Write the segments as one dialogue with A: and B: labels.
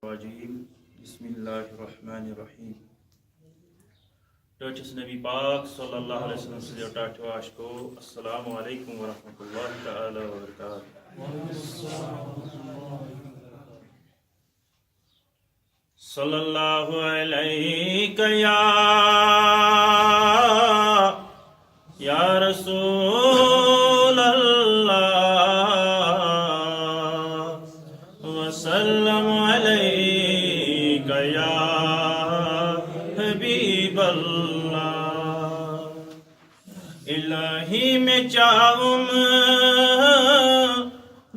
A: بسم اللہ الرحمن الرحیم ٹچس نبی پاک صلی اللہ علیہ وسلم سے ٹاٹواش کو السلام علیکم ورحمۃ اللہ تعالی وبرکاتہ صلی اللہ علیہ یا رسول اللہ وسلم علیک یا حبیب اللہ الہی میں چاہوں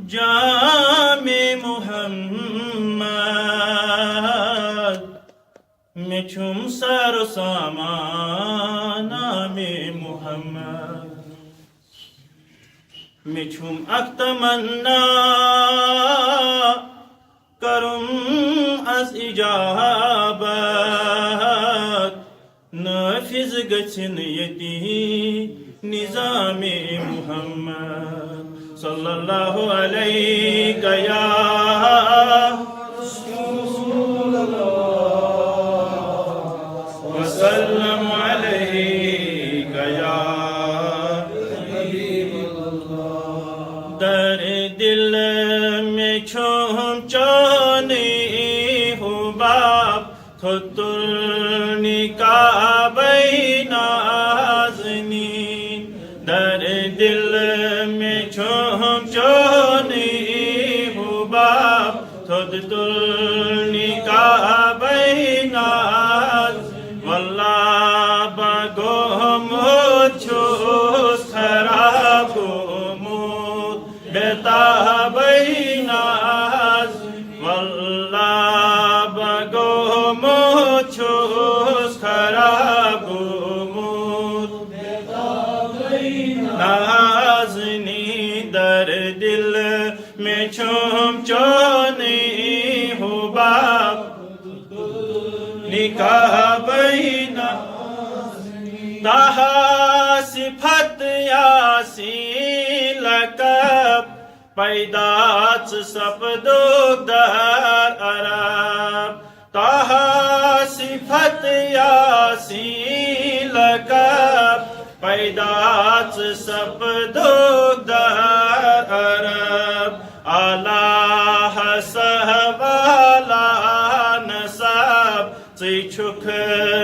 A: جام محمد میں چھم سر سامان میں محمد میں چھم اختمنا کرم از اجابت نافذ گچن یتی نظام محمد صلی اللہ علیہ یا رسول اللہ وسلم علیہ یا حبیب اللہ در دل میں چھوم چونی ہوں باپ خطرنی کا نازنین در دل میں چھوم چونی ہوں باپ خطرنی کا ناز واللہ بگو مچھوس خراب مود بیتا ناز واللہ بگو مچھوس خراب مود نازنی در دل میں چھوم چونی ہوں باپ نکاح بینا تہا صفت یاسین لقب پیداچ سپدوک در عرب تہا صفت یاسین لقب پیداچ سپدوک در عرب اعلی حسب اعلی نسب چیچک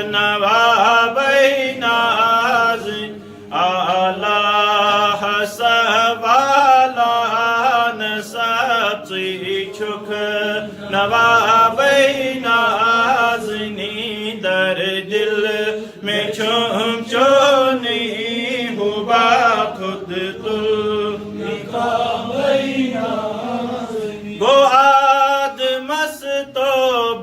A: نوابی نازن اعلی حسب اعلی نسب چیچک نوابی نازنی در دل میں چھوم چونی ہوں باپ خود تو گو آدمس تو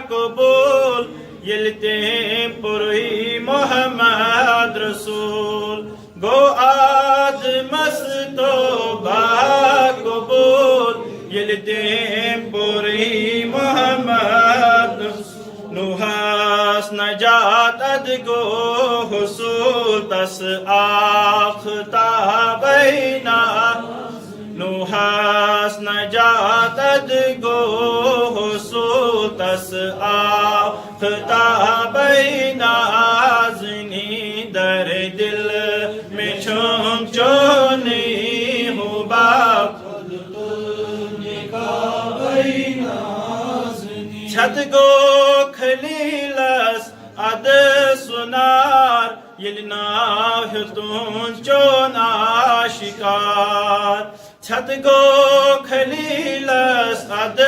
A: قبول یلتے پوری محمد رسول گو آدمس تو قبول یلتے پوری محمد نوحاس نجات ادگو حصول تس آختابینا نوحاس نجات ادگو حصول تس آختابینا آزنی در دل میں چھوم چونی ہوں باپ چھت گو خلیلس اد سنار یلناو ہتون چون آشکار چھت گو خلیلس اد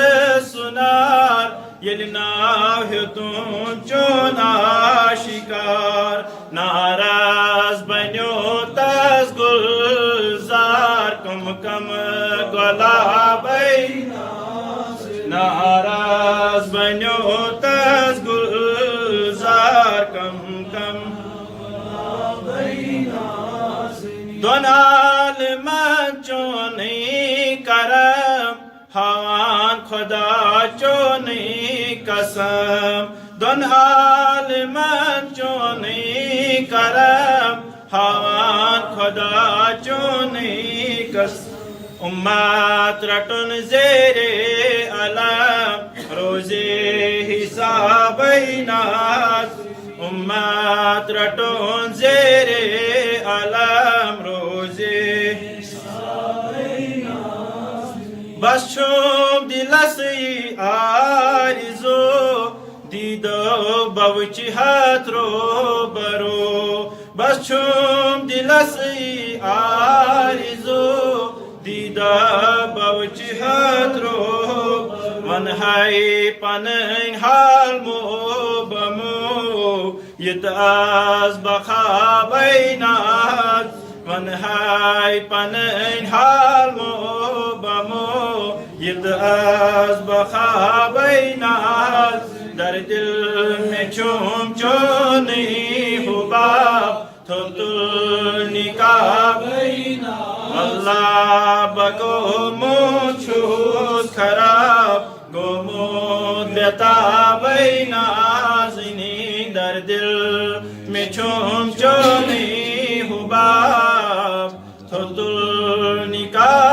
A: سنار یلناو ہتون چون آشکار ناراض بنیو تاز گلزار کم کم گلابی ناراض بنیو تاز گلزار کم کم دون عالمان چونی کرم حوان خدا چونی قسم دون عالمان چونی کرم حوان خدا چونی قسم امت رٹن زیر علم روزے حساب ناز امت رٹون زیر علم روزے بس چھوم دلسی آرزو دیدو بوچی ہاتھ رو برو بس چھوم دلسی آرزو دیدو بوچی ہاتھ رو ونہائی پنن حال مو بمو یت آز بخابی ناز ونہائی پنن حال مو بمو یت آز بخابی ناز در دل میں چوم چونی حباب تھل نکاب اللہ بگو موچوز خراب گومود بیتابی نازنی در دل میں چوم چونی حباب تھل نکاب